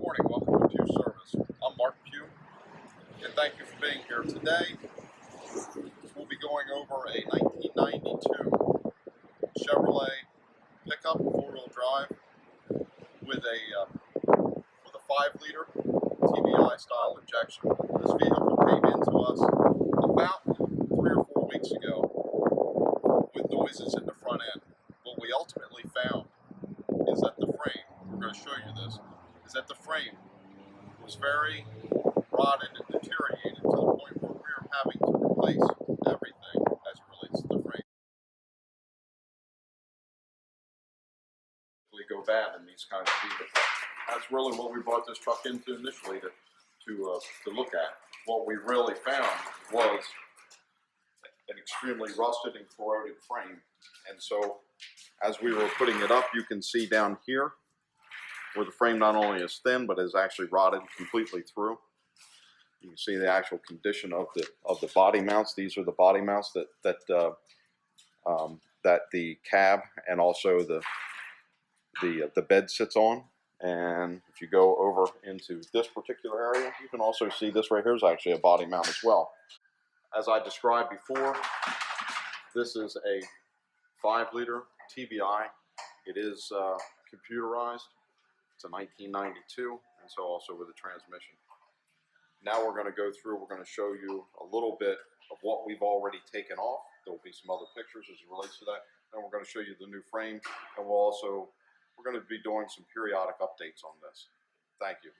morning, welcome to Pugh Service. I'm Mark Pugh, and thank you for being here today. We'll be going over a 1992 Chevrolet pickup, four-wheel drive, with a 5-liter TBI style injection. This vehicle came into us about 3 or 4 weeks ago with noises in the front end. What we ultimately found is that the frame, we're going to show you this, is that the frame was very rotted and deteriorated to the point where we are having to replace everything as it relates to the frame. They go bad in these kinds of vehicles. That's really what we brought this truck into initially to look at. What we really found was an extremely rusted and corroded frame. And so as we were putting it up, you can see down here where the frame not only is thin, but is actually rotted completely through. You can see the actual condition of the body mounts. These are the body mounts that the cab and also the bed sits on. And if you go over into this particular area, you can also see this right here is actually a body mount as well. As I described before, this is a 5-liter TBI. It is computerized. It's a 1992, and so also with a transmission. Now we're going to go through, we're going to show you a little bit of what we've already taken off. There will be some other pictures as it relates to that. Then we're going to show you the new frame, and we're going to be doing some periodic updates on this. Thank you.